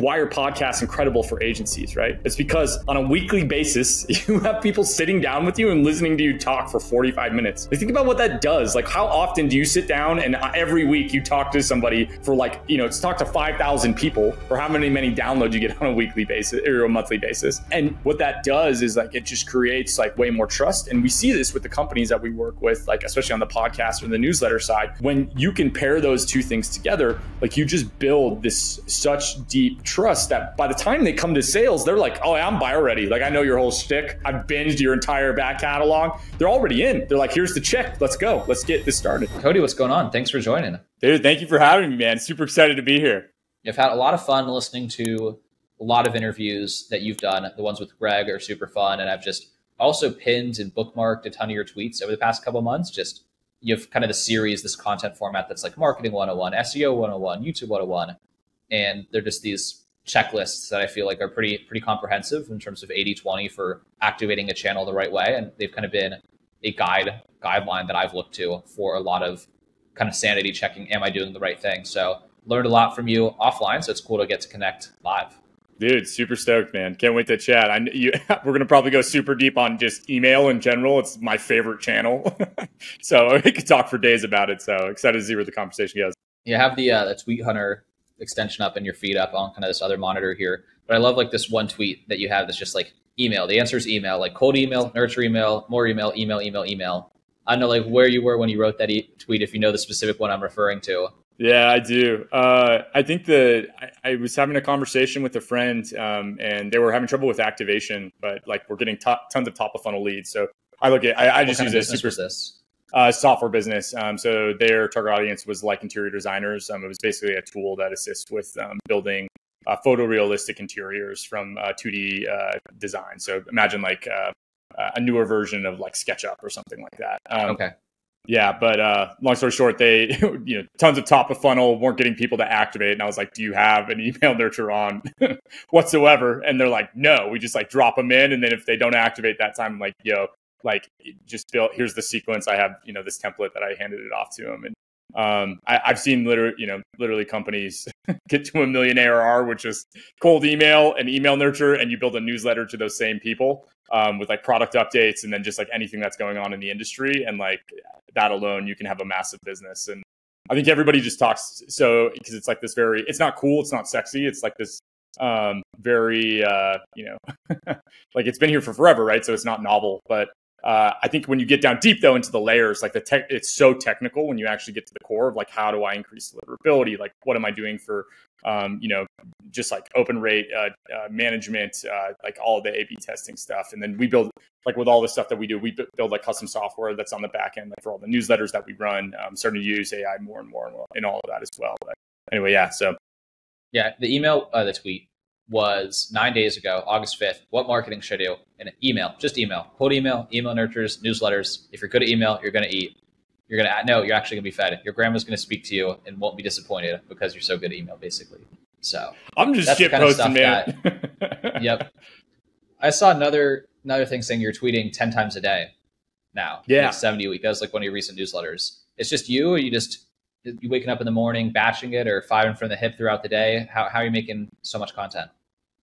why are podcasts incredible for agencies, right? It's because on a weekly basis, you have people sitting down with you and listening to you talk for 45 minutes. Like, think about what that does. Like, how often do you sit down and every week you talk to somebody for like, talk to 5,000 people, or how many downloads you get on a weekly basis or a monthly basis. And what that does is like, it just creates like way more trust. And we see this with the companies that we work with, like especially on the podcast or the newsletter side. When you can pair those two things together, like you just build this such deep trust that by the time they come to sales, they're like, oh, I'm buyer ready. Like, I know your whole shtick. I've binged your entire back catalog. They're already in. They're like, here's the check. Let's go. Let's get this started. Cody, what's going on? Thanks for joining. Dude, thank you for having me, man. Super excited to be here. I've had a lot of fun listening to a lot of interviews that you've done. The ones with Greg are super fun. And I've just also pinned and bookmarked a ton of your tweets over the past couple of months. Just, you have kind of the series, this content format that's like marketing 101, SEO 101, YouTube 101. And they're just these checklists that I feel like are pretty comprehensive in terms of 80-20 for activating a channel the right way. And they've kind of been a guideline that I've looked to for a lot of kind of sanity checking. Am I doing the right thing? So learned a lot from you offline. So it's cool to get to connect live. Dude, super stoked, man. Can't wait to chat. We're going to probably go super deep on just email in general. It's my favorite channel. So we could talk for days about it. So excited to see where the conversation goes. You have the Tweet Hunter extension up and your feed up on kind of this other monitor here. But I love like this one tweet that you have that's just like email. The answer is email, like cold email, nurture email, more email, email. I don't know like where you were when you wrote that tweet, if you know the specific one I'm referring to. Yeah, I do. I think I was having a conversation with a friend and they were having trouble with activation, but like we're getting tons of top of funnel leads. So I just use a software business. So their target audience was like interior designers. It was basically a tool that assists with building photorealistic interiors from 2D design. So imagine like a newer version of like SketchUp or something like that. Okay. Yeah, but long story short, they, tons of top of funnel, weren't getting people to activate. And I was like, do you have an email nurture on whatsoever? And they're like, no, we just like drop them in. And then if they don't activate that time, I'm like, just here's the sequence. I have, this template that I handed it off to them. And I've seen literally companies get to 1 million ARR, which is cold email and email nurture. And you build a newsletter to those same people with like product updates and then just like anything that's going on in the industry. And like that alone, you can have a massive business. And I think everybody just talks because it's like this it's not cool. It's not sexy. It's like this very, like it's been here for forever, right? So it's not novel, but I think when you get down deep though into the layers, like it's so technical when you actually get to the core of like, how do I increase deliverability? Like, what am I doing for, just like open rate management, like all of the A/B testing stuff. And then we build like with all the stuff that we do, we build like custom software that's on the back end, like for all the newsletters that we run. Starting to use AI more and more in all of that as well. But anyway, yeah. So yeah, the email, the tweet was 9 days ago, August 5th. What marketing should I do? And email, just email, cold email nurtures, newsletters. If you're good at email, you're going to eat. You're actually going to be fed. Your grandma's going to speak to you and won't be disappointed because you're so good at email, basically. So I'm just shit posting, man. Yep. I saw another thing saying you're tweeting 10 times a day now. Yeah. Like 70 a week. That was like one of your recent newsletters. It's just you, or you waking up in the morning, batching it, or firing from the hip throughout the day? How are you making so much content?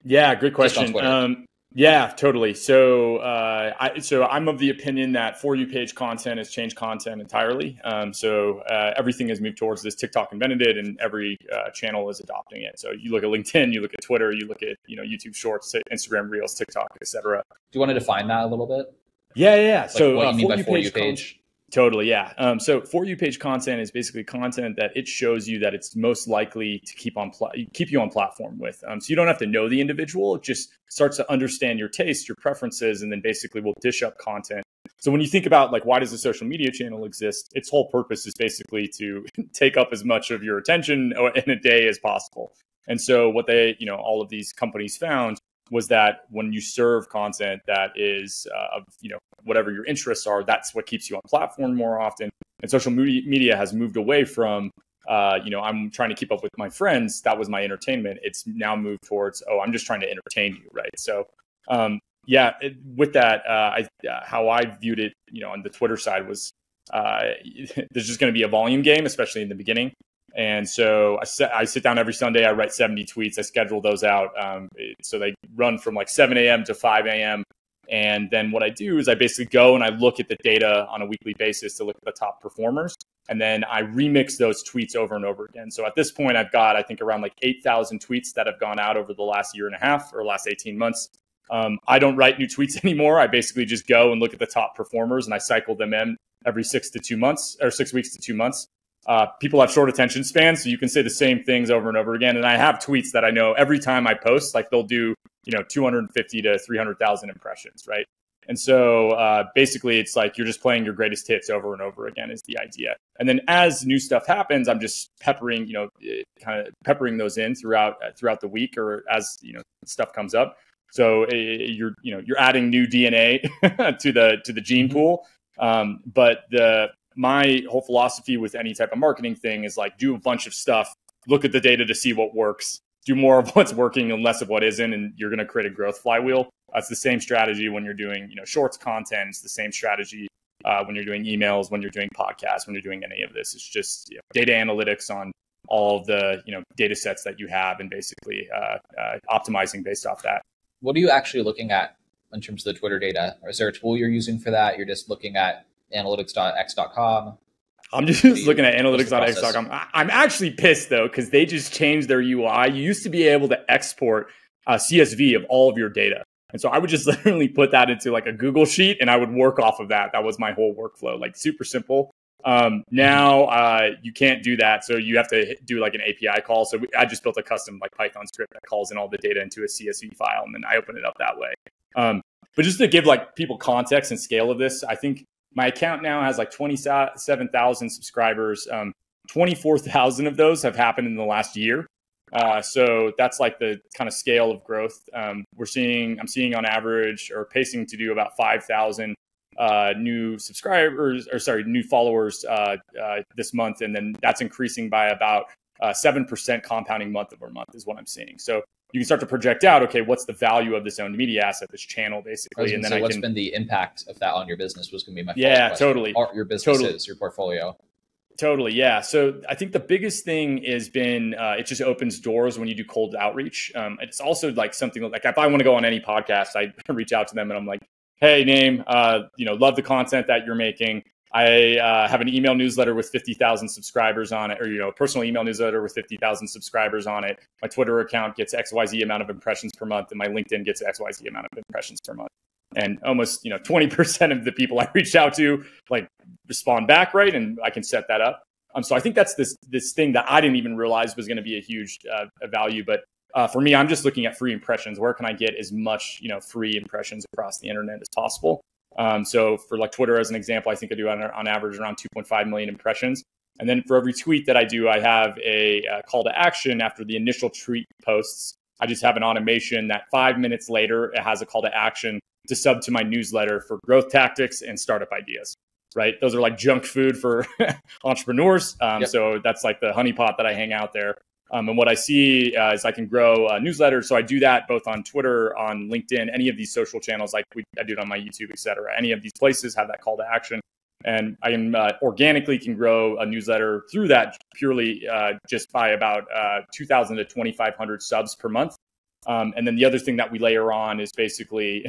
Yeah, great question. Yeah, totally. So I'm of the opinion that For You page content has changed content entirely. Everything has moved towards this. TikTok invented it, and every channel is adopting it. So you look at LinkedIn, you look at Twitter, you look at YouTube Shorts, Instagram Reels, TikTok, etc. Do you want to define that a little bit? Yeah. Like so what you mean by For You page? Totally, yeah. So For You page content is basically content that it shows you that it's most likely to keep you on platform with. So you don't have to know the individual. It just starts to understand your taste, your preferences, and then basically will dish up content. So when you think about like, why does a social media channel exist? Its whole purpose is basically to take up as much of your attention in a day as possible. And so what all of these companies found was that when you serve content that is of whatever your interests are, that's what keeps you on platform more often. And social media has moved away from I'm trying to keep up with my friends. That was my entertainment. It's now moved towards, I'm just trying to entertain you, right? So with that, how I viewed it, on the Twitter side was there's just going to be a volume game, especially in the beginning. And so I sit down every Sunday. I write 70 tweets. I schedule those out. So they run from like 7 a.m. to 5 a.m. And then what I do is I basically go and I look at the data on a weekly basis to look at the top performers. And then I remix those tweets over and over again. So at this point, I've got, I think, around like 8,000 tweets that have gone out over the last year and a half or last 18 months. I don't write new tweets anymore. I basically just go and look at the top performers and I cycle them in every 6 to 2 months or 6 weeks to 2 months. People have short attention spans, so you can say the same things over and over again. And I have tweets that I know every time I post, like they'll do, 250 to 300,000 impressions, right? And so basically it's like you're just playing your greatest hits over and over again is the idea. And then as new stuff happens, I'm just peppering, kind of peppering those in throughout the week or as, stuff comes up. So you're adding new DNA to the gene pool. But my whole philosophy with any type of marketing thing is like do a bunch of stuff, look at the data to see what works, do more of what's working and less of what isn't, and you're going to create a growth flywheel. It's the same strategy when you're doing, shorts content. It's the same strategy when you're doing emails, when you're doing podcasts, when you're doing any of this. It's just data analytics on all of the data sets that you have and basically optimizing based off that. What are you actually looking at in terms of the Twitter data? Or is there a tool you're using for that? You're just looking at analytics.x.com? I'm just looking at analytics.x.com. I'm actually pissed though, because they just changed their UI. You used to be able to export CSV of all of your data. And so I would just literally put that into like a Google sheet and I would work off of that. That was my whole workflow, like super simple. Now you can't do that. So you have to do like an API call. So I just built a custom like Python script that calls in all the data into a CSV file. And then I open it up that way. But just to give like people context and scale of this, I think my account now has like 27,000 subscribers. 24,000 of those have happened in the last year. So that's like the kind of scale of growth. I'm seeing on average or pacing to do about 5,000 new followers this month. And then that's increasing by about 7% compounding month over month is what I'm seeing. So you can start to project out, okay, what's the value of this owned media asset, this channel, basically. And then what's been the impact of that on your business was going to be my question. Totally. Your businesses, your portfolio. Totally. Yeah. So I think the biggest thing has been, it just opens doors when you do cold outreach. It's also like something like if I want to go on any podcast, I reach out to them and I'm like, hey, Name, love the content that you're making. I have an email newsletter with 50,000 subscribers on it, or, personal email newsletter with 50,000 subscribers on it. My Twitter account gets XYZ amount of impressions per month, and my LinkedIn gets XYZ amount of impressions per month. And almost, 20% of the people I reach out to like respond back, right? And I can set that up. So I think that's this thing that I didn't even realize was going to be a huge value. But for me, I'm just looking at free impressions. Where can I get as much, free impressions across the internet as possible? So for like Twitter, as an example, I think I do on average around 2.5 million impressions. And then for every tweet that I do, I have a call to action after the initial tweet posts. I just have an automation that 5 minutes later, it has a call to action to sub to my newsletter for growth tactics and startup ideas, right? Those are like junk food for entrepreneurs. So that's like the honeypot that I hang out there. And what I see is I can grow a newsletter. So I do that both on Twitter, on LinkedIn, any of these social channels, like I do it on my YouTube, et cetera. Any of these places have that call to action. And I can organically can grow a newsletter through that purely just by about 2,000 to 2,500 subs per month. And then the other thing that we layer on is basically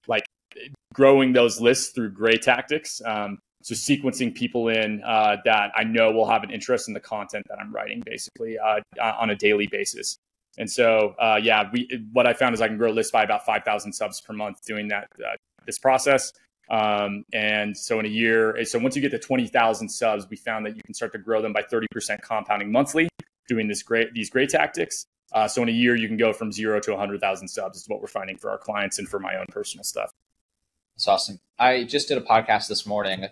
like growing those lists through gray tactics. So sequencing people in that I know will have an interest in the content that I'm writing basically on a daily basis. And so, what I found is I can grow lists by about 5,000 subs per month doing that, this process. And so in a year, so once you get to 20,000 subs, we found that you can start to grow them by 30% compounding monthly doing these great tactics. So in a year, you can go from 0 to 100,000 subs is what we're finding for our clients and for my own personal stuff. That's awesome. I just did a podcast this morning.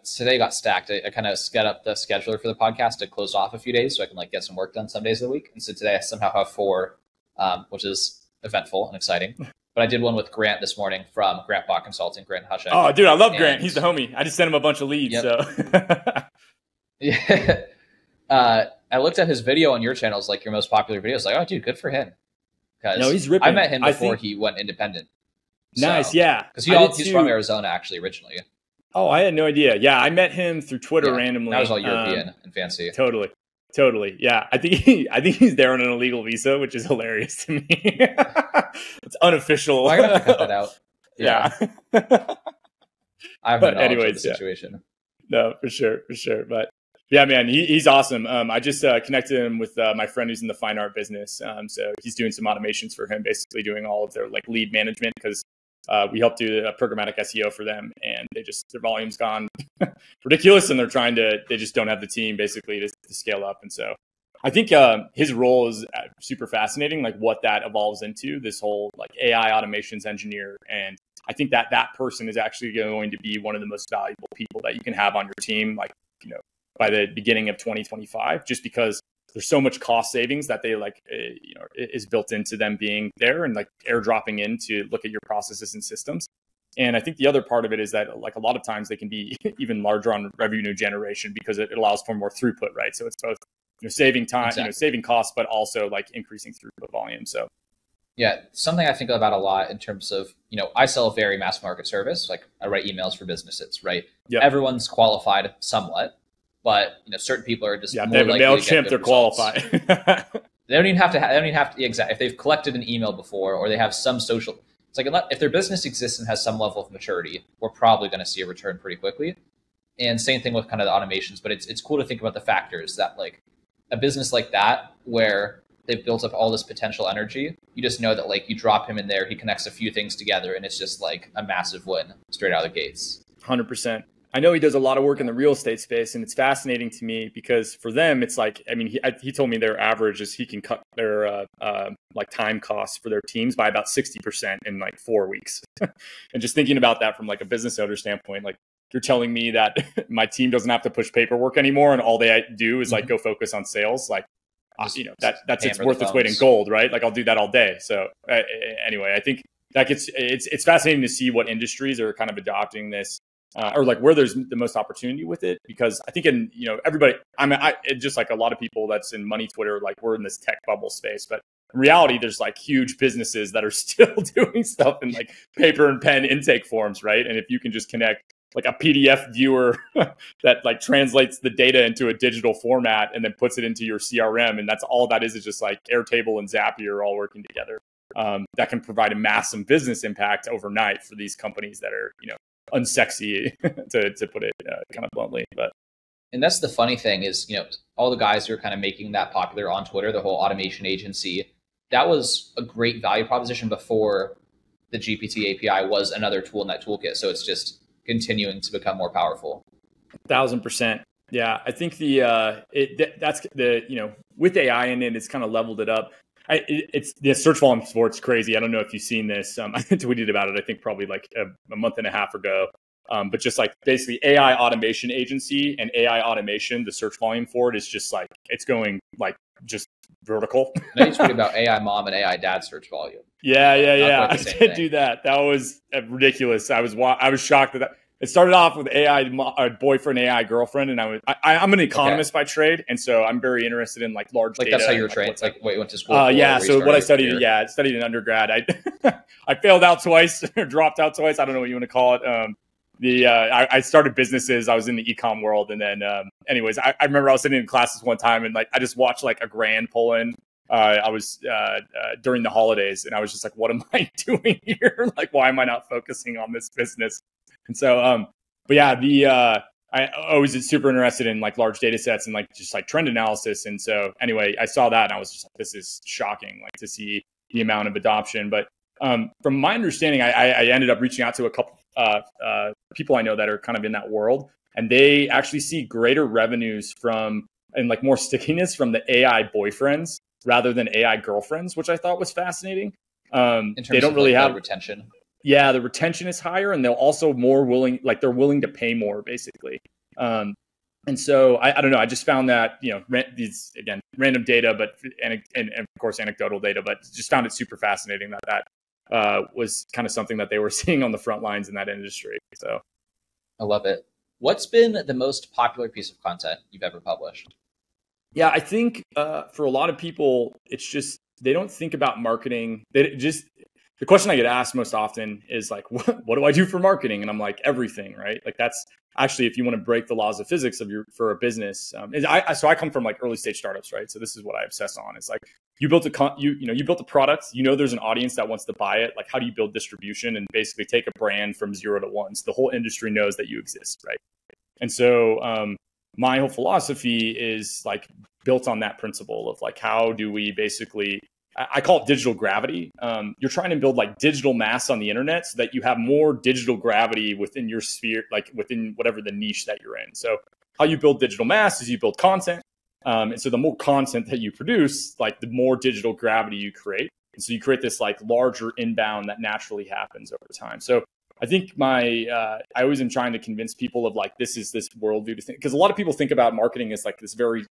Today got stacked. I kind of set up the scheduler for the podcast to close off a few days so I can like get some work done some days of the week. And so today I somehow have 4, which is eventful and exciting. But I did one with Grant this morning from Grant Bot Consulting, Grant Hushek. Oh, dude, I love Grant. He's the homie. I just sent him a bunch of leads. Yep. So yeah. I looked at his video on your channel. It was like your most popular video. I was like, oh, dude, good for him. No, he's ripping. I met him before he went independent. Nice, yeah. Because he's from Arizona, actually, originally. Oh, I had no idea. Yeah, I met him through Twitter randomly. That was all European and fancy. Totally. Totally. Yeah. I think he's there on an illegal visa, which is hilarious to me. It's unofficial. Well, I gotta have to cut that out. Yeah. I have no But knowledge of the anyways, yeah. situation. No, for sure. But yeah, man, he's awesome. I just connected him with my friend who's in the fine art business. So he's doing some automations for him, basically doing all of their like lead management, because we helped do a programmatic SEO for them, and their volume's gone ridiculous, and they just don't have the team basically to scale up. And so I think his role is super fascinating, like what that evolves into, this whole like AI automations engineer. And I think that person is actually going to be one of the most valuable people that you can have on your team, like, by the beginning of 2025, just because there's so much cost savings that they is built into them being there and like airdropping in to look at your processes and systems. And I think the other part of it is that like a lot of times they can be even larger on revenue generation because it allows for more throughput, right? So it's both saving time, Exactly. Saving costs, but also like increasing throughput volume. So yeah, something I think about a lot in terms of, I sell a very mass market service. Like I write emails for businesses, right? Yep. Everyone's qualified somewhat, but certain people are just yeah, more they have a likely to get MailChimp, good they're results. qualified. They don't even have to, exactly. If they've collected an email before or they have some social, it's like if their business exists and has some level of maturity, we're probably going to see a return pretty quickly. And same thing with kind of the automations, but it's cool to think about the factors that like a business like that, where they've built up all this potential energy, you just know that like you drop him in there, he connects a few things together, and it's just like a massive win straight out of the gates. 100%. I know he does a lot of work in the real estate space, and it's fascinating to me because for them, it's like, I mean, he told me their average is he can cut their like time costs for their teams by about 60% in like 4 weeks. And just thinking about that from like a business owner standpoint, like you're telling me that my team doesn't have to push paperwork anymore, and all they do is like go focus on sales. Like, it's worth its weight in gold, right? Like I'll do that all day. So anyway, I think that it's fascinating to see what industries are kind of adopting this. Or like where there's the most opportunity with it, because I think everybody, just like a lot of people that's in money Twitter, like we're in this tech bubble space, but in reality, there's like huge businesses that are still doing stuff in like paper and pen intake forms, right? And if you can just connect like a PDF viewer that like translates the data into a digital format and then puts it into your CRM, and that's all that is just like Airtable and Zapier all working together. That can provide a massive business impact overnight for these companies that are, unsexy to put it kind of bluntly. And that's the funny thing is, all the guys who are kind of making that popular on Twitter, the whole automation agency, that was a great value proposition before the GPT API was another tool in that toolkit. So it's just continuing to become more powerful. 1,000%. Yeah, I think with AI in it, it's kind of leveled it up. It's the search volume for it's crazy. I don't know if you've seen this. I tweeted about it, I think probably like a month and a half ago. But just like basically AI automation agency and AI automation, the search volume for it is just like, it's going like just vertical. I used to tweet about AI mom and AI dad search volume. Yeah. I did do that. That was ridiculous. I was shocked that it started off with AI boyfriend, AI girlfriend, and I'm an economist by trade, and so I'm very interested in like large data. That's how you're trained. Like what you went to school. So what I studied, I studied in undergrad. I failed out twice, or dropped out twice. I don't know what you want to call it. I started businesses. I was in the ecom world, and then anyways, I remember I was sitting in classes one time, and like I just watched like a grand pull in. I was during the holidays, and I was just like, what am I doing here? Like, why am I not focusing on this business? And so, but yeah, I always super interested in like large data sets and like just like trend analysis. And so anyway, I saw that and I was just like, this is shocking, like to see the amount of adoption. But from my understanding, I ended up reaching out to a couple people I know that are kind of in that world, and they actually see greater revenues from and like more stickiness from the AI boyfriends rather than AI girlfriends, which I thought was fascinating. They don't really have retention. Yeah, the retention is higher, and they're also more willing, like they're willing to pay more, basically. And so I don't know. I just found that these again random data, but and of course anecdotal data, but just found it super fascinating that was kind of something that they were seeing on the front lines in that industry. So I love it. What's been the most popular piece of content you've ever published? Yeah, I think for a lot of people, it's just they don't think about marketing. the question I get asked most often is like, what do I do for marketing? And I'm like, everything, right? Like that's actually, if you want to break the laws of physics for a business. So I come from like early stage startups, right? So this is what I obsess on. It's like you built you built a product, there's an audience that wants to buy it. Like how do you build distribution and basically take a brand from 0 to 1? So the whole industry knows that you exist, right? And so my whole philosophy is like built on that principle of like, how do we basically, I call it digital gravity. You're trying to build like digital mass on the internet so that you have more digital gravity within your sphere, like within whatever the niche that you're in. So how you build digital mass is you build content. And so the more content that you produce, like the more digital gravity you create. And so you create this like larger inbound that naturally happens over time. So I think I always am trying to convince people of like, this is this worldview to think, because a lot of people think about marketing as like this very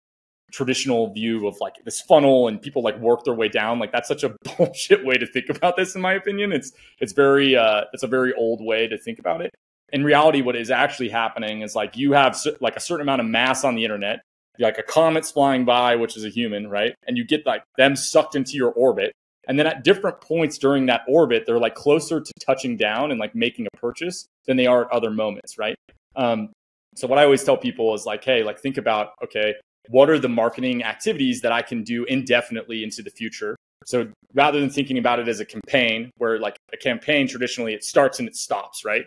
traditional view of like this funnel and people like work their way down. Like that's such a bullshit way to think about this, in my opinion. It's a very old way to think about it. In reality, what is actually happening is like you have like a certain amount of mass on the internet, like a comet's flying by, which is a human, right? And you get like them sucked into your orbit. And then at different points during that orbit, they're like closer to touching down and like making a purchase than they are at other moments, right? So what I always tell people is like, hey, like think about, okay, what are the marketing activities that I can do indefinitely into the future? So rather than thinking about it as a campaign, where like a campaign traditionally it starts and it stops, right?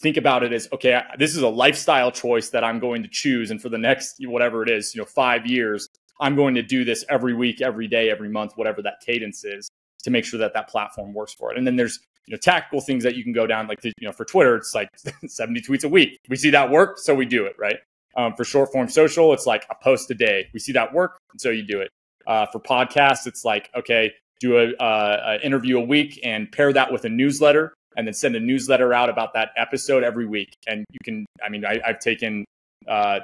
Think about it as, okay, this is a lifestyle choice that I'm going to choose, and for the next whatever it is, 5 years, I'm going to do this every week, every day, every month, whatever that cadence is, to make sure that that platform works for it. And then there's tactical things that you can go down, like for Twitter, it's like 70 tweets a week. We see that work, so we do it, right? For short form social, it's like a post a day. We see that work, and so you do it. For podcasts, it's like, okay, do a interview a week and pair that with a newsletter, and then send a newsletter out about that episode every week. And you can, I've taken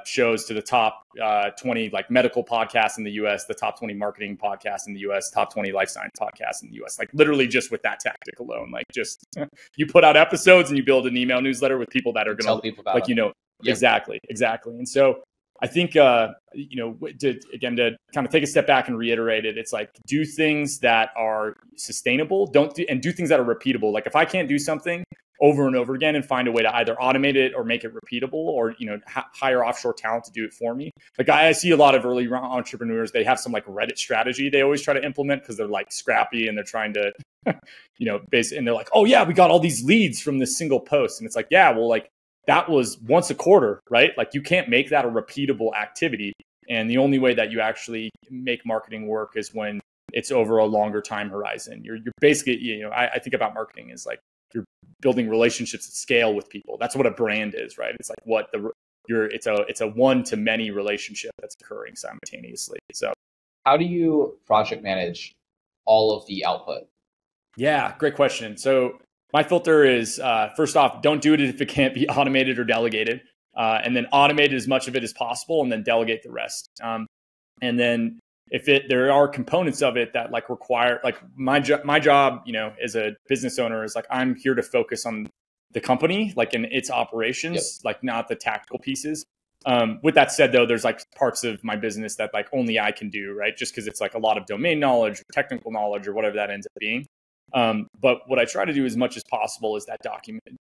shows to the top 20 like medical podcasts in the US, the top 20 marketing podcasts in the US, top 20 life science podcasts in the US, like literally just with that tactic alone. Like just you put out episodes and you build an email newsletter with people that are going to tell people about like, Yep. Exactly. And so I think, to kind of take a step back and reiterate it, it's like, do things that are sustainable, and do things that are repeatable. Like if I can't do something over and over again and find a way to either automate it or make it repeatable, or, hire offshore talent to do it for me. Like I see a lot of early entrepreneurs, they have some like Reddit strategy they always try to implement because they're like scrappy and they're trying to, and they're like, oh yeah, we got all these leads from this single post. And it's like, yeah, well, like, that was once a quarter, right? Like you can't make that a repeatable activity. And the only way that you actually make marketing work is when it's over a longer time horizon. You're basically, I think about marketing as like you're building relationships at scale with people. That's what a brand is, right? It's like it's a one to many relationship that's occurring simultaneously. So how do you project manage all of the output? Yeah, great question. So my filter is, first off, don't do it if it can't be automated or delegated, and then automate as much of it as possible, and then delegate the rest. And then if there are components of it that like require, like my job, as a business owner is like, I'm here to focus on the company, like in its operations, like not the tactical pieces. With that said, though, there's like parts of my business that like only I can do, right? Just because it's like a lot of domain knowledge, or technical knowledge, or whatever that ends up being. But what I try to do as much as possible is that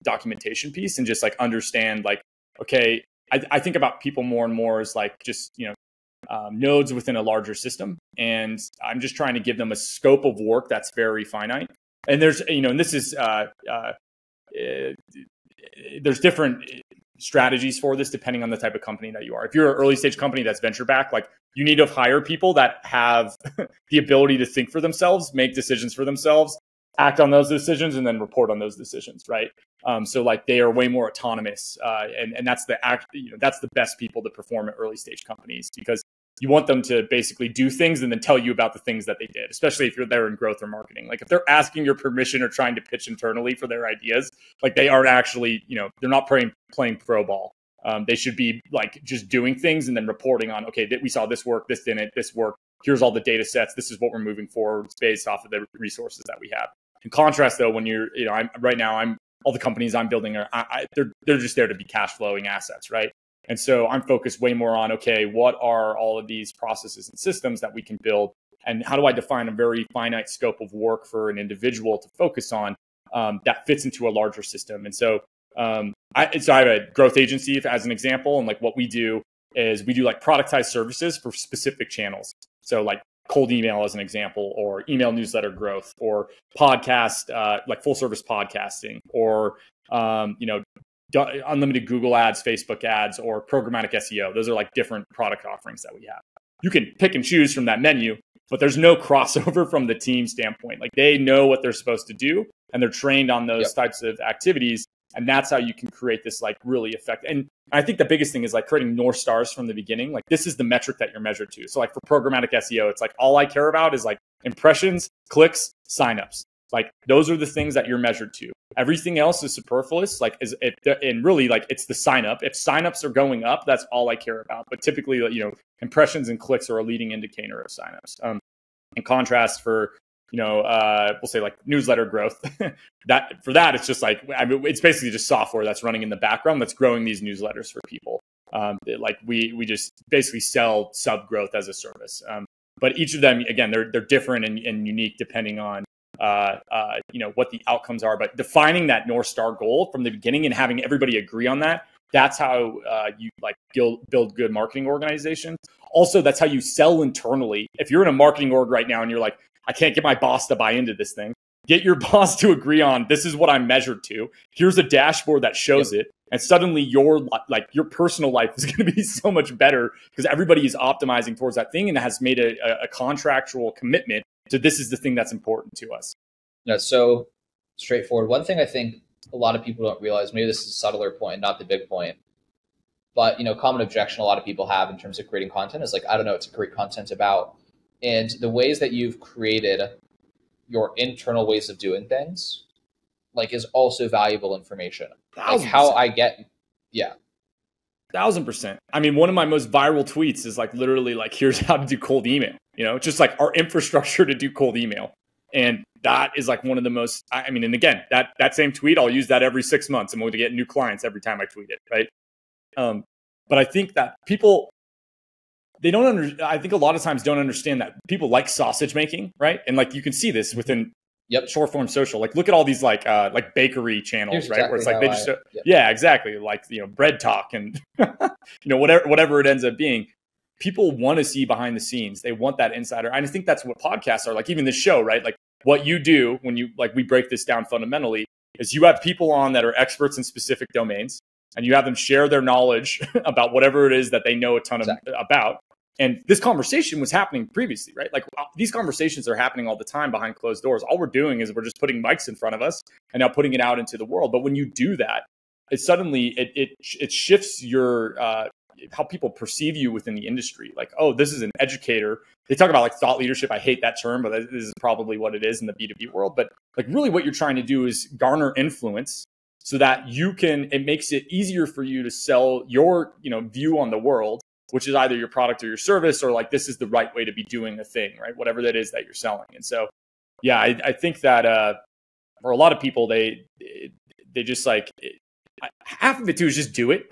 documentation piece, and just like understand like, okay, I think about people more and more as like just, nodes within a larger system. And I'm just trying to give them a scope of work that's very finite. And there's, and this is, there's different strategies for this depending on the type of company that you are. If you're an early stage company that's venture backed, like you need to hire people that have the ability to think for themselves, make decisions for themselves, act on those decisions, and then report on those decisions, right? So like they are way more autonomous, and that's the best people to perform at early stage companies, because you want them to basically do things and then tell you about the things that they did, especially if you're there in growth or marketing. Like if they're asking your permission or trying to pitch internally for their ideas, like they aren't actually, they're not playing pro ball. They should be like just doing things and then reporting on, okay, we saw this work, this didn't, this worked. Here's all the data sets. This is what we're moving forward based off of the resources that we have. In contrast, though, when you're, I'm all the companies I'm building they're just there to be cash flowing assets, right? And so I'm focused way more on, okay, what are all of these processes and systems that we can build And how do I define a very finite scope of work for an individual to focus on that fits into a larger system? And so, I have a growth agency as an example. And like what we do is we do like productized services for specific channels. So like cold email as an example, or email newsletter growth, or podcast, like full service podcasting, or, unlimited Google ads, Facebook ads, or programmatic SEO. Those are like different product offerings that we have. You can pick and choose from that menu, but there's no crossover from the team standpoint. Like they know what they're supposed to do and they're trained on those types of activities. And that's how you can create this like really effective. And I think the biggest thing is like creating North Stars from the beginning. Like this is the metric that you're measured to. So like for programmatic SEO, it's like all I care about is like impressions, clicks, signups. Like those are the things that you're measured to. Everything else is superfluous. Like and really like it's the sign up. If signups are going up, that's all I care about. But typically, impressions and clicks are a leading indicator of signups. In contrast, for we'll say like newsletter growth, it's just like, it's basically just software that's running in the background that's growing these newsletters for people. Like we just basically sell sub growth as a service. But each of them, again, they're different and unique depending on what the outcomes are. But defining that North Star goal from the beginning and having everybody agree on that, that's how you like build good marketing organizations. Also, that's how you sell internally. If you're in a marketing org right now and you're like, I can't get my boss to buy into this thing, get your boss to agree on, this is what I'm measured to. Here's a dashboard that shows it. And suddenly your personal life is going to be so much better because everybody is optimizing towards that thing and has made a contractual commitment to this is the thing that's important to us. That's so straightforward. One thing I think a lot of people don't realize, maybe this is a subtler point, not the big point, but common objection a lot of people have in terms of creating content is like, I don't know what to create content about. And the ways that you've created your internal ways of doing things, like, is also valuable information. Like how I get, 1000%. I mean, one of my most viral tweets is like literally like, here's how to do cold email, just like our infrastructure to do cold email. And that is like one of the most, and again, that same tweet, I'll use that every 6 months. I'm going to get new clients every time I tweet it. Right. But I think that people, I think a lot of times don't understand that people like sausage making, right? And like you can see this within short form social. Like look at all these like bakery channels, Here's right? Exactly where it's like they just exactly. like bread talk and whatever it ends up being. People want to see behind the scenes. They want that insider. And I think that's what podcasts are. Like even this show, right? Like what you do when you we break this down fundamentally is you have people on that are experts in specific domains and you have them share their knowledge about whatever it is that they know a ton about. And this conversation was happening previously, right? Like these conversations are happening all the time behind closed doors. All we're doing is we're just putting mics in front of us and now putting it out into the world. But when you do that, it suddenly it shifts your how people perceive you within the industry. Like, oh, this is an educator. They talk about like thought leadership. I hate that term, but this is probably what it is in the B2B world. But like really what you're trying to do is garner influence so that it makes it easier for you to sell your view on the world, which is either your product or your service, or like this is the right way to be doing a thing, right? Whatever that is that you're selling. And so, I think that for a lot of people, they just like half of it too is just do it,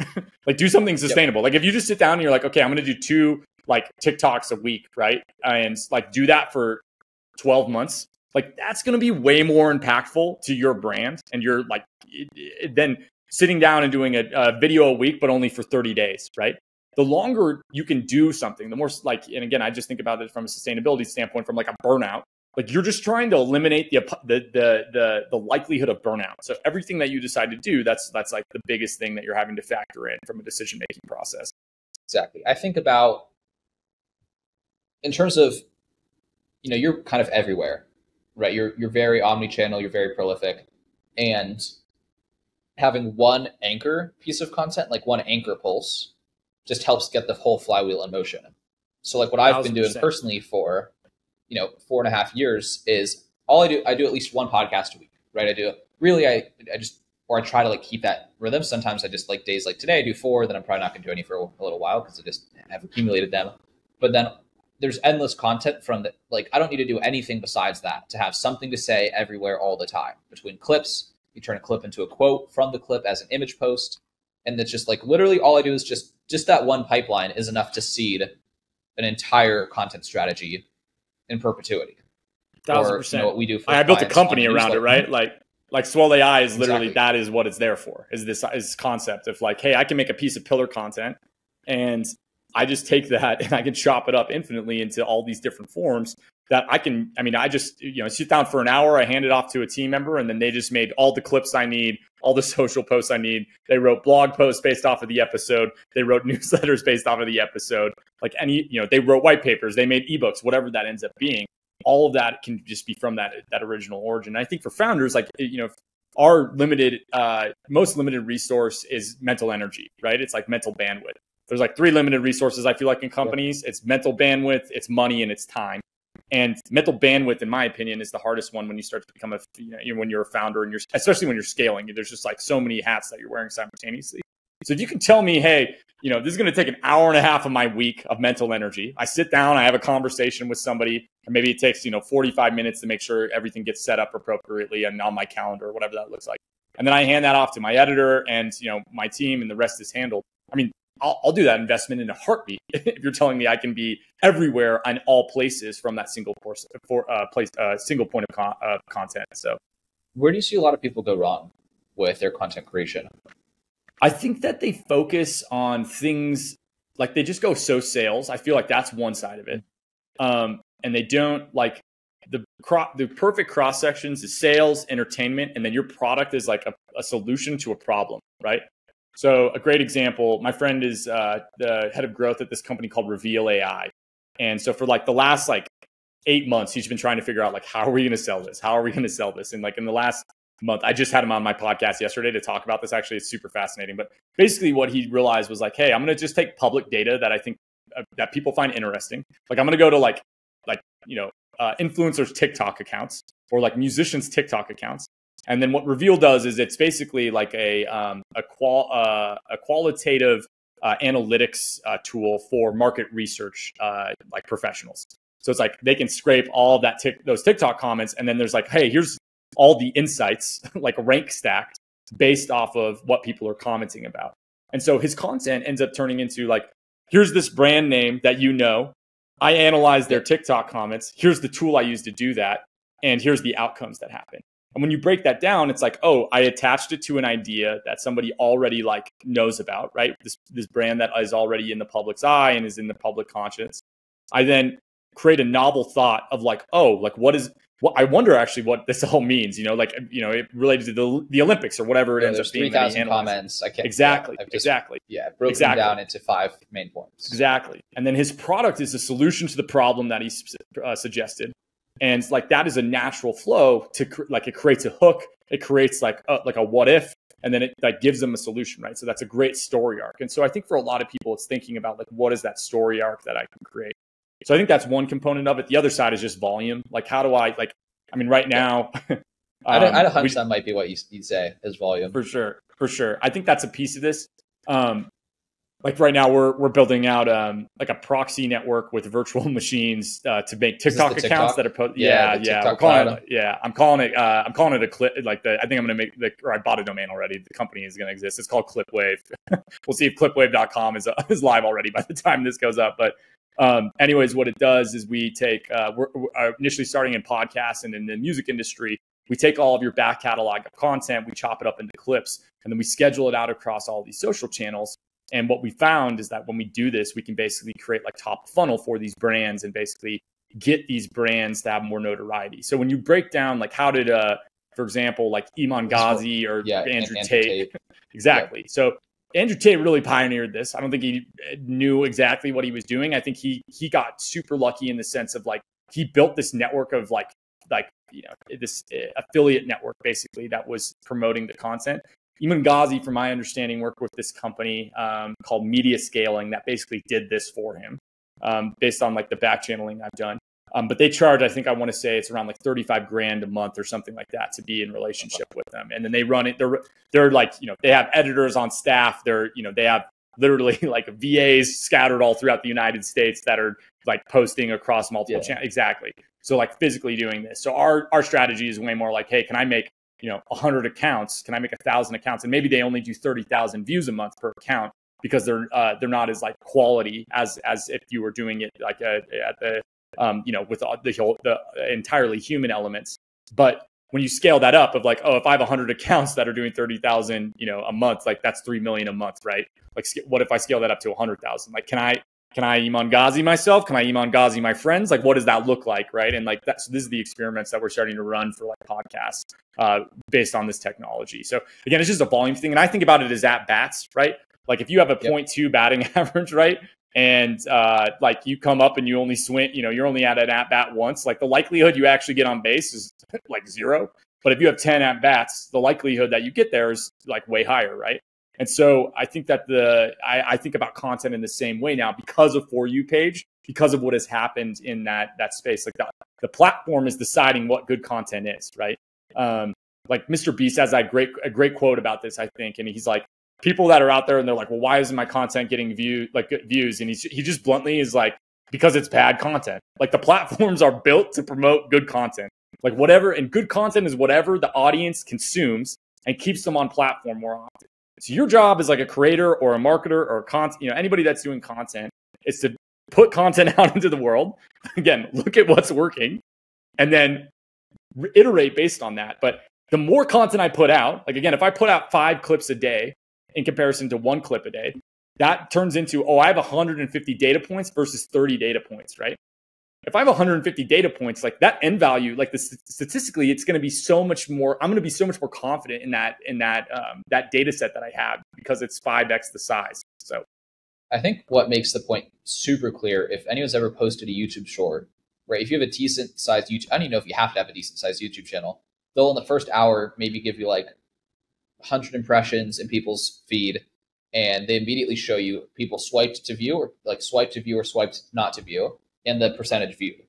like do something sustainable. Like if you just sit down and you're like, okay, I'm going to do 2 like TikToks a week, right? And like do that for 12 months. Like that's going to be way more impactful to your brand, and you're like then sitting down and doing a video a week, but only for 30 days, right? The longer you can do something, the more like, and again, I just think about it from a sustainability standpoint, from like a burnout. Like you're just trying to eliminate the likelihood of burnout. So everything that you decide to do, that's like the biggest thing that you're having to factor in from a decision making process. Exactly. I think about in terms of you're kind of everywhere, right? You're very omni-channel, you're very prolific, and having one anchor piece of content, like one anchor pulse, just helps get the whole flywheel in motion. So like what I've been doing personally for 4.5 years is I do at least one podcast a week, right? I try to like keep that rhythm. Sometimes I just like days like today I do 4, then I'm probably not going to do any for a little while because I just have accumulated them. But then there's endless content from that. Like I don't need to do anything besides that to have something to say everywhere all the time. Between clips, you turn a clip into a quote from the clip as an image post. And that's just like literally all I do is just that one pipeline is enough to seed an entire content strategy in perpetuity. Thousand Or percent. what we do for I built a clients company on around it, newsletter. right? Like Swell AI is literally, Exactly. that is what it's there for, is this concept of like, hey, I can make a piece of pillar content and I just take that and I can chop it up infinitely into all these different forms that I just, sit down for an hour, I hand it off to a team member, and then they just made all the clips I need, all the social posts I need. They wrote blog posts based off of the episode. They wrote newsletters based off of the episode. Like they wrote white papers, they made ebooks, whatever that ends up being. All of that can just be from that original origin. And I think for founders, like, our most limited resource is mental energy, right? It's like mental bandwidth. There's like 3 limited resources I feel like in companies. It's mental bandwidth, it's money, and it's time. And mental bandwidth, in my opinion, is the hardest one when you start to become when you're a founder, and especially when you're scaling. There's just like so many hats that you're wearing simultaneously. So if you can tell me, hey, this is going to take an hour and a half of my week of mental energy. I sit down, I have a conversation with somebody, and maybe it takes 45 minutes to make sure everything gets set up appropriately and on my calendar or whatever that looks like. And then I hand that off to my editor and my team, and the rest is handled. I mean, I'll do that investment in a heartbeat if you're telling me I can be everywhere in all places from that single single point of content. So, where do you see a lot of people go wrong with their content creation? I think that they focus on things like they just go sales. I feel like that's one side of it, and they don't like the perfect cross sections is sales, entertainment, and then your product is like a solution to a problem, right? So a great example, my friend is the head of growth at this company called Reveal AI. And so for like the last 8 months, he's been trying to figure out like, how are we going to sell this? How are we going to sell this? And like in the last month, I just had him on my podcast yesterday to talk about this. Actually, it's super fascinating. But basically what he realized was like, hey, I'm going to just take public data that I think that people find interesting. Like I'm going to go to influencers' TikTok accounts or like musicians' TikTok accounts. And then what Reveal does is it's basically like a qualitative analytics tool for market research like professionals. So it's like they can scrape all of those TikTok comments, and then there's like, hey, here's all the insights like rank stacked based off of what people are commenting about. And so his content ends up turning into like, here's this brand name that I analyze their TikTok comments. Here's the tool I use to do that, and here's the outcomes that happen. And when you break that down, it's like, oh, I attached it to an idea that somebody already like knows about, right? This brand that is already in the public's eye and is in the public conscience. I then create a novel thought of like, oh, like I wonder actually what this all means, it related to the Olympics or whatever it ends up being. 3,000 comments. I can't exactly. Broken them down into 5 main points. Exactly. And then his product is a solution to the problem that he suggested. And like that is a natural flow to like it creates a hook. It creates like a what if, and then it like gives them a solution, right? So that's a great story arc. And so I think for a lot of people, it's thinking about like what is that story arc that I can create. So I think that's one component of it. The other side is just volume. Like how do I right now? I had a hunch that might be what you'd say is volume. For sure. I think that's a piece of this. Like right now, we're building out like a proxy network with virtual machines to make TikTok accounts that are I'm calling it a clip. I think I'm going to make or I bought a domain already. The company is going to exist. It's called Clipwave. We'll see if clipwave.com is live already by the time this goes up. But anyways, what it does is we take we're initially starting in podcasts and in the music industry. We take all of your back catalog of content, we chop it up into clips, and then we schedule it out across all these social channels. And what we found is that when we do this, we can basically create like top funnel for these brands and basically get these brands to have more notoriety. So when you break down, like how did, for example, like Iman Ghazi or Andrew Tate. Exactly. Yeah. So Andrew Tate really pioneered this. I don't think he knew exactly what he was doing. I think he got super lucky in the sense of like, he built this network of this affiliate network basically that was promoting the content. Iman Ghazi, from my understanding, worked with this company called Media Scaling that basically did this for him based on like the back channeling I've done. But they charge, I want to say it's around like 35 grand a month or something like that to be in relationship with them. And then they run it. They're like, they have editors on staff. They have literally like VAs scattered all throughout the United States that are like posting across multiple channels. Exactly. So like physically doing this. So our strategy is way more like, hey, can I make 100 accounts? Can I make 1,000 accounts? And maybe they only do 30,000 views a month per account because they're not as like quality as if you were doing it like at the with the entirely human elements. But when you scale that up of like, oh, if I have 100 accounts that are doing 30,000, a month, like that's 3 million a month, right? Like, what if I scale that up to 100,000? Like, can I Iman Ghazi myself? Can I Iman Ghazi my friends? Like, what does that look like, right? And like so this is the experiments that we're starting to run for like podcasts based on this technology. So again, it's just a volume thing. And I think about it as at bats, right? Like if you have a 0.2 batting average, right? And like you come up and you only swing, you're only at an at bat once, like the likelihood you actually get on base is like 0. But if you have 10 at bats, the likelihood that you get there is like way higher, right? And so I think that I think about content in the same way now because of For You page, because of what has happened in that space. Like the platform is deciding what good content is, right? Like Mr. Beast has a great quote about this, I think, and he's like, people that are out there and they're like, well, why isn't my content getting views? And he just bluntly is like, because it's bad content. Like the platforms are built to promote good content, like whatever, and good content is whatever the audience consumes and keeps them on platform more often. So your job as like a creator or a marketer or anybody that's doing content is to put content out into the world. Again, look at what's working and then iterate based on that. But the more content I put out, like again, if I put out 5 clips a day in comparison to 1 clip a day, that turns into, I have 150 data points versus 30 data points, right? If I have 150 data points, like that end value, like statistically, it's going to be so much more. I'm going to be so much more confident in that data set that I have because it's 5x the size. So, I think what makes the point super clear, if anyone's ever posted a YouTube short, right? If you have a decent sized YouTube, I don't even know if you have to have a decent sized YouTube channel. They'll in the first hour maybe give you like 100 impressions in people's feed, and they immediately show you people swiped to view or like swiped to view or swiped not to view, and the percentage viewed.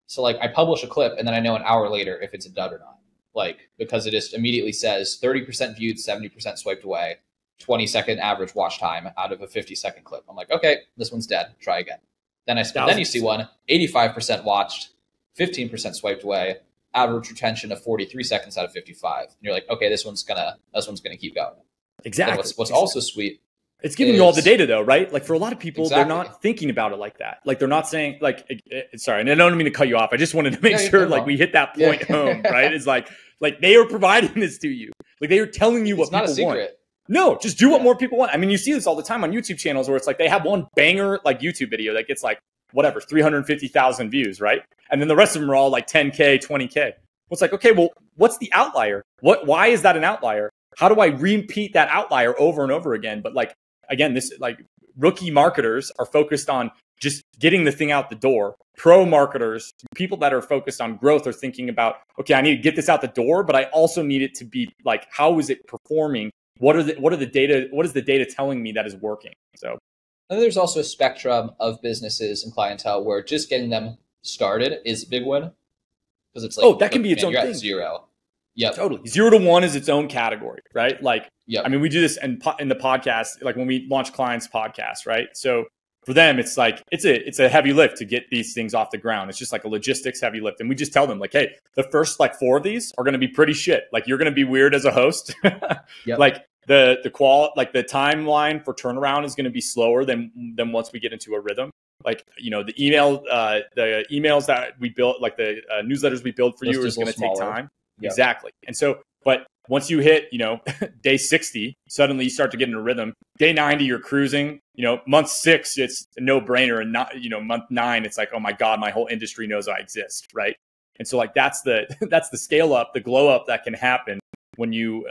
So like I publish a clip and then I know an hour later if it's a dud or not, like because it just immediately says 30% viewed, 70% swiped away, 20-second average watch time out of a 50-second clip. I'm like, okay, this one's dead. Try again. Then you see one 85% watched, 15% swiped away, average retention of 43 seconds out of 55. And you're like, okay, this one's gonna keep going. Exactly. What's also sweet. It's giving you all the data though, right? Like for a lot of people, Exactly. They're not thinking about it like that. Like they're not saying like, sorry, and I don't mean to cut you off. I just wanted to make sure like we hit that point home, right? It's like they are providing this to you. Like they are telling you what people want. No, just do what more people want. I mean, you see this all the time on YouTube channels where it's like they have one banger like YouTube video that gets like whatever, 350,000 views, right? And then the rest of them are all like 10K, 20K. Well, it's like, okay, well, what's the outlier? Why is that an outlier? How do I repeat that outlier over and over again? But like, again, this like rookie marketers are focused on just getting the thing out the door. Pro marketers, people that are focused on growth are thinking about, okay, I need to get this out the door, but I also need it to be like, how is it performing? What is the data telling me that is working? So and there's also a spectrum of businesses and clientele where just getting them started is a big win. Because it's like, that can be its own you're thing. At 0. Yeah, totally. 0 to 1 is its own category, right? Like, I mean, we do this in the podcast, like when we launch clients' podcasts, right? So for them, it's like it's a heavy lift to get these things off the ground. It's just like a logistics heavy lift, and we just tell them like, hey, the first like 4 of these are going to be pretty shit. Like you're going to be weird as a host. Like the timeline for turnaround is going to be slower than once we get into a rhythm. Like the emails that we build, like the newsletters we build for you is going to take time. Yep. Exactly. And so, but once you hit, day 60, suddenly you start to get in a rhythm. Day 90, you're cruising. Month 6, it's a no brainer. And not, month 9, it's like, oh my God, my whole industry knows I exist. Right. And so like, that's the scale up, the glow up that can happen when you,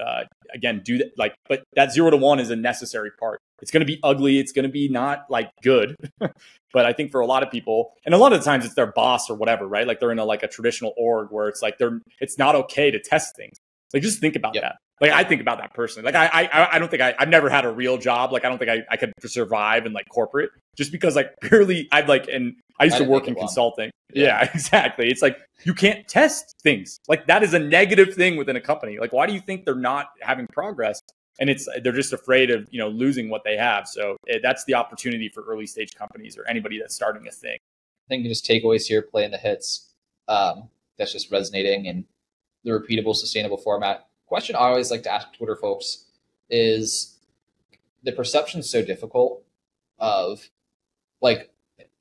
again, do that. Like, but that 0 to 1 is a necessary part. It's going to be ugly. It's going to be not like good. But I think for a lot of people, and a lot of the times it's their boss or whatever, right? Like they're in a traditional org where it's like it's not okay to test things. Like just think about that. Like I think about that personally. Like I don't think I've never had a real job. Like I don't think I could survive in like corporate just because like purely I used to work in consulting. Yeah, exactly. It's like you can't test things. Like that is a negative thing within a company. Like why do you think they're not having progress? And they're just afraid of losing what they have. So that's the opportunity for early stage companies or anybody that's starting a thing. I think just takeaways here, playing the hits. That's just resonating in the repeatable, sustainable format. Question I always like to ask Twitter folks is the perception so difficult of like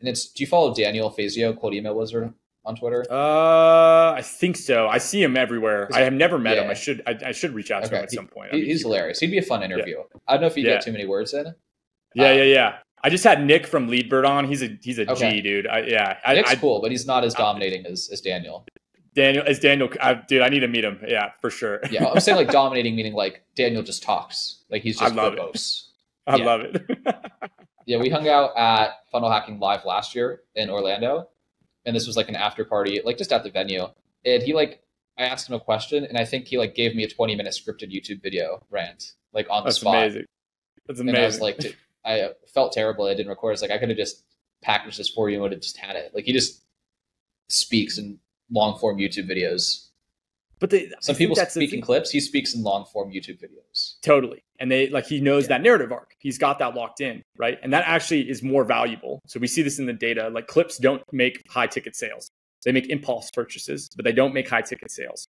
And do you follow Daniel Fazio, Cold Email Wizard, on Twitter? I think so. I see him everywhere. I have never met him. I should reach out to him at some point. He's hilarious. He'd be a fun interview. I don't know if you get too many words in. Yeah. I just had Nick from Leadbird on. He's a G, dude. Nick's cool, but he's not as dominating as Daniel. Daniel, dude, I need to meet him. Yeah, for sure. Yeah, I'm saying like dominating, meaning like Daniel just talks. Like he's just verbose. I love it. Yeah, we hung out at Funnel Hacking Live last year in Orlando. And this was like an after party, like just at the venue. And I asked him a question, and I think he gave me a 20-minute scripted YouTube video rant, on the spot. Amazing. That's amazing. And I was like, I felt terrible I didn't record. It's like, I could have just packaged this for you and would have just had it. Like, he just speaks in long form YouTube videos. But some people speak in clips. He speaks in long form YouTube videos. Totally. And he knows that narrative arc. He's got that locked in, right? And that actually is more valuable. So we see this in the data. Like, clips don't make high ticket sales. They make impulse purchases, but they don't make high ticket sales.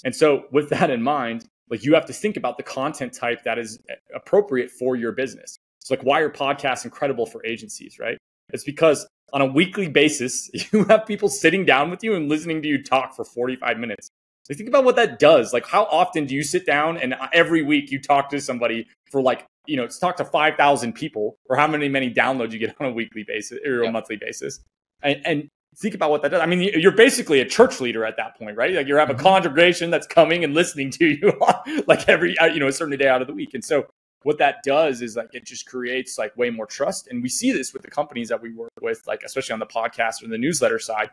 And so with that in mind, you have to think about the content type that is appropriate for your business. So why are podcasts incredible for agencies, right? It's because on a weekly basis, you have people sitting down with you and listening to you talk for 45 minutes. So think about what that does. How often do you sit down and every week you talk to somebody for talk to 5,000 people, or how many downloads you get on a weekly basis or a monthly basis? And think about what that does. I mean, you're basically a church leader at that point, right? You have a congregation that's coming and listening to you every, a certain day out of the week. And so what that does is it just creates way more trust. And we see this with the companies that we work with, especially on the podcast or the newsletter side.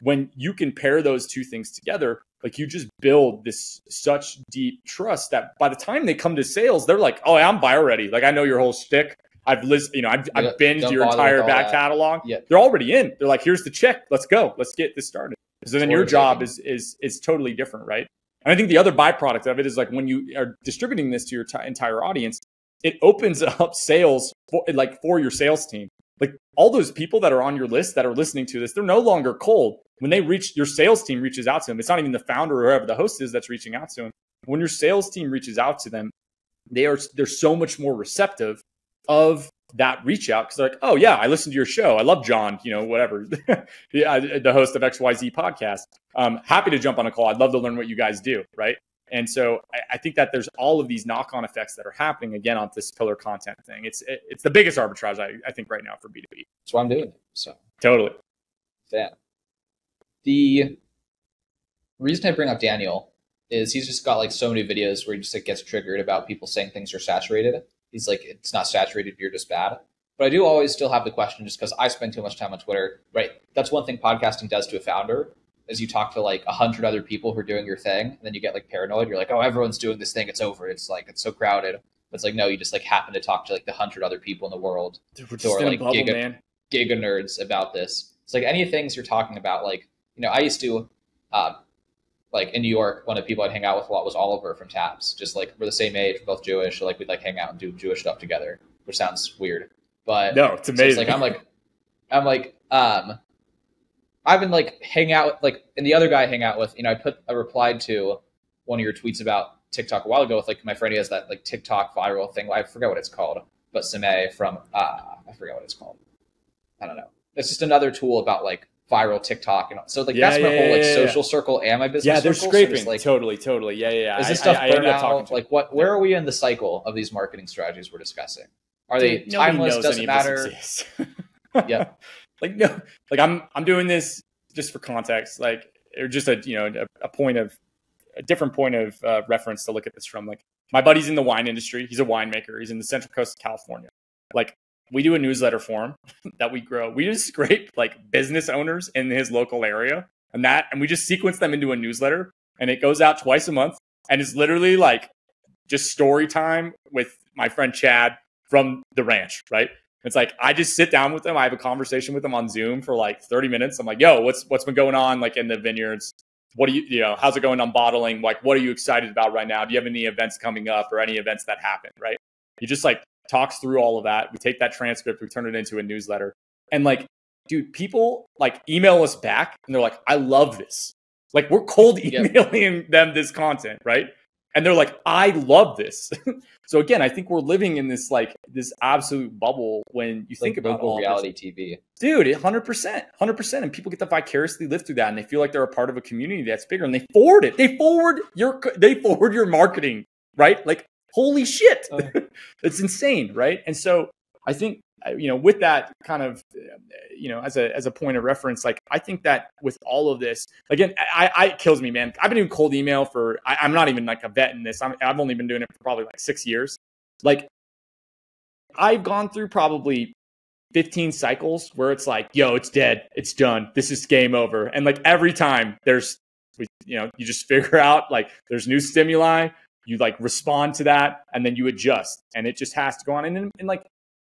When you can pair those two things together, you just build this such deep trust that by the time they come to sales, they're like, "Oh, I'm buyer ready. I know your whole shtick. I've listened, I've binged your entire back catalog." Yeah. They're already in. They're like, "Here's the check. Let's go. Let's get this started." So then your job is totally different, right? And I think the other byproduct of it is when you are distributing this to your entire audience, it opens up sales for your sales team. All those people that are on your list that are listening to this, they're no longer cold. When your sales team reaches out to them, it's not even the founder or whoever the host is that's reaching out to them. When your sales team reaches out to them, they're so much more receptive of that reach out, because they're like, "Oh yeah, I listened to your show. I love John, whatever, the host of XYZ podcast. Happy to jump on a call. I'd love to learn what you guys do." Right. And so I think that there's all of these knock-on effects that are happening again on this pillar content thing. It's the biggest arbitrage I think right now for B2B. That's why I'm doing it. So totally. Yeah. The reason I bring up Daniel is he's just got so many videos where he just gets triggered about people saying things are saturated. He's like, "It's not saturated, you're just bad." But I do always still have the question, just because I spend too much time on Twitter, right? That's one thing podcasting does to a founder, is you talk to 100 other people who are doing your thing, and then you get paranoid. You're like, "Oh, everyone's doing this thing. It's over. It's it's so crowded." But it's no, you just happen to talk to the 100 other people in the world who are giga nerds about this. It's any things you're talking about. I used to, in New York, one of the people I'd hang out with a lot was Oliver from Taps. Just we're the same age, we're both Jewish, so we'd hang out and do Jewish stuff together, which sounds weird, but no, it's amazing. So I've been hang out and the other guy I hang out with, I replied to one of your tweets about TikTok a while ago with my friend who has that TikTok viral thing. I forget what it's called, but Sameh from I forget what it's called. I don't know. It's just another tool about viral TikTok, and so that's my whole social circle and my business. Yeah, they're circle. scraping. So totally. Yeah. Is this stuff burnt out? Where are we in the cycle of these marketing strategies we're discussing? Are they timeless? Doesn't matter. Yeah. No, I'm doing this just for context, or just a different point of reference to look at this from. My buddy's in the wine industry. He's a winemaker. He's in the Central Coast of California. We do a newsletter for him that we grow. We just scrape business owners in his local area, and we just sequence them into a newsletter, and it goes out twice a month, and it's literally just story time with my friend Chad from the ranch, right? It's I just sit down with them. I have a conversation with them on Zoom for 30 minutes. I'm like, "Yo, what's been going on in the vineyards? What do how's it going on bottling? What are you excited about right now? Do you have any events coming up or any events that happened?" Right? He just talks through all of that. We take that transcript, we turn it into a newsletter. And dude, people email us back and they're like, "I love this." We're cold emailing them this content, right? And they're like, I love this. So again, I think we're living in this like this absolute bubble when you think about all reality this. TV. Dude, 100%. And people get to vicariously live through that, and they feel like they're a part of a community that's bigger, and they forward it. They forward your marketing, right? Like, holy shit. It's insane, right? And so I think, with that kind of, as a point of reference, like, I think that with all of this, again, it kills me, man. I've been doing cold email I'm not even like a vet in this. I've only been doing it for probably like 6 years. Like, I've gone through probably 15 cycles where it's like, yo, it's dead. It's done. This is game over. And like every time you just figure out like there's new stimuli, you like respond to that, and then you adjust, and it just has to go on. And like,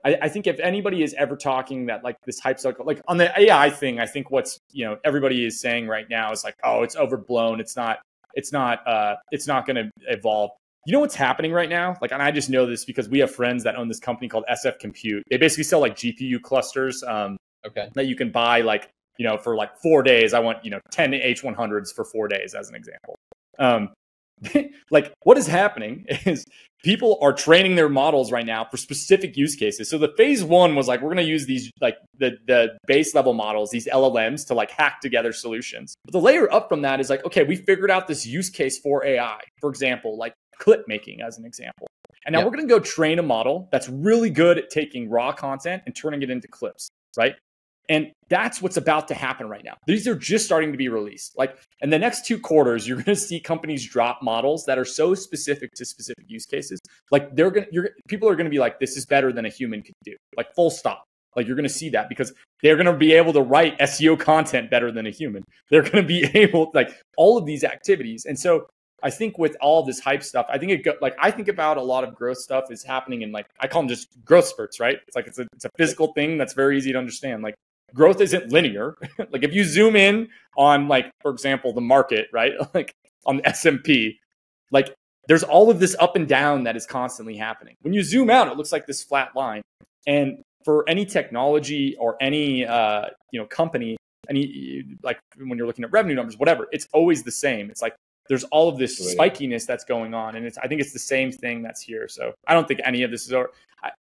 I think if anybody is ever talking that like this hype cycle, like on the AI thing, I think what's, everybody is saying right now is like, oh, it's overblown. It's not going to evolve. You know what's happening right now? Like, and I just know this because we have friends that own this company called SF Compute. They basically sell like GPU clusters that you can buy like, for like 4 days. I want, 10 H100s for 4 days as an example. Like, what is happening is people are training their models right now for specific use cases. So the phase one was like, we're going to use these, like the base level models, these LLMs to like hack together solutions. But the layer up from that is like, okay, we figured out this use case for AI, for example, like clip making as an example. And now we're going to go train a model that's really good at taking raw content and turning it into clips, right? And that's what's about to happen right now. These are just starting to be released. Like in the next 2 quarters, you're going to see companies drop models that are so specific to specific use cases. Like people are going to be like, this is better than a human could do. Like full stop. Like you're going to see that because they're going to be able to write SEO content better than a human. They're going to be able, like all of these activities. And so I think with all this hype stuff, I think I think about a lot of growth stuff is happening in like, I call them just growth spurts, right? It's like, it's a physical thing that's very easy to understand. Like growth isn't linear. Like if you zoom in on like, for example, the market, right? Like on the S&P, like there's all of this up and down that is constantly happening. When you zoom out, it looks like this flat line. And for any technology or any, company, like when you're looking at revenue numbers, whatever, it's always the same. It's like, there's all of this spikiness that's going on. And I think it's the same thing that's here. So I don't think any of this is over.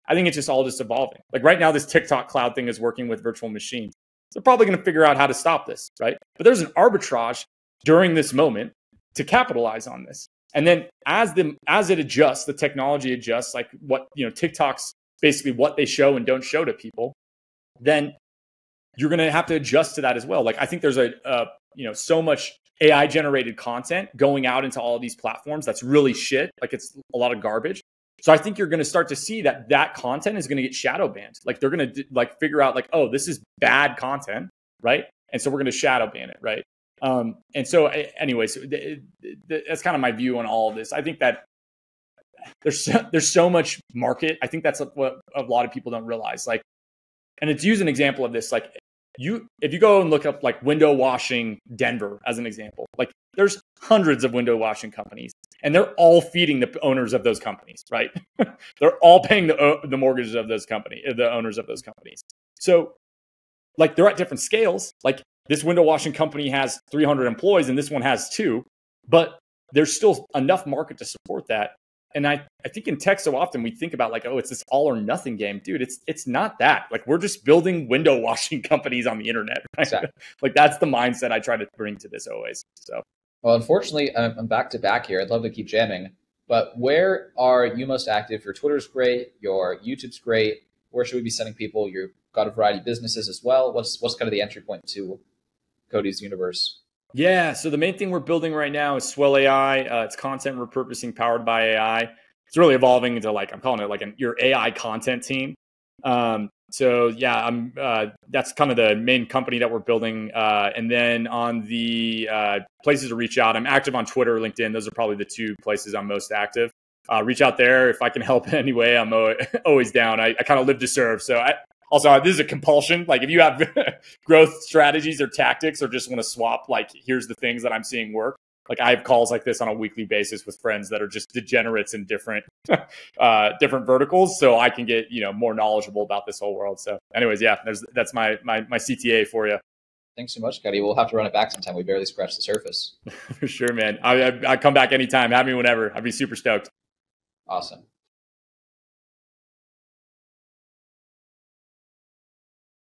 I think it's just all just evolving. Like right now, this TikTok cloud thing is working with virtual machines. So they're probably going to figure out how to stop this, right? But there's an arbitrage during this moment to capitalize on this. And then as it adjusts, the technology adjusts, like what, TikTok's basically what they show and don't show to people, then you're going to have to adjust to that as well. Like I think there's so much AI generated content going out into all of these platforms that's really shit. Like it's a lot of garbage. So I think you're going to start to see that content is going to get shadow banned. Like they're going to like figure out like, oh, this is bad content, right? And so we're going to shadow ban it, right? And so anyways, that's kind of my view on all of this. I think that there's so much market. I think that's what a lot of people don't realize. Like, and to use an example of this, like if you go and look up like window washing Denver as an example, like there's hundreds of window washing companies and they're all feeding the owners of those companies, right? They're all paying the mortgages of those the owners of those companies. So like they're at different scales. Like this window washing company has 300 employees and this one has 2, but there's still enough market to support that. And I think in tech so often we think about like, oh, it's this all or nothing game. Dude, it's not that. Like we're just building window washing companies on the internet, right? Exactly. Like that's the mindset I try to bring to this always. So, well, unfortunately, I'm back to back here. I'd love to keep jamming, but where are you most active? Your Twitter's great. Your YouTube's great. Where should we be sending people? You've got a variety of businesses as well. What's kind of the entry point to Cody's universe? Yeah, so the main thing we're building right now is Swell AI. It's content repurposing powered by AI. It's really evolving into like, I'm calling it like your AI content team. So yeah, that's kind of the main company that we're building. And then on the places to reach out, I'm active on Twitter, LinkedIn. Those are probably the 2 places I'm most active. Reach out there if I can help in any way. I'm always down. I kind of live to serve. So also, this is a compulsion. Like if you have growth strategies or tactics or just want to swap, like here's the things that I'm seeing work. Like I have calls like this on a weekly basis with friends that are just degenerates in different verticals. So I can get, more knowledgeable about this whole world. So anyways, yeah, that's my CTA for you. Thanks so much, Cody. We'll have to run it back sometime. We barely scratched the surface. For sure, man. I come back anytime. Have me whenever. I'd be super stoked. Awesome.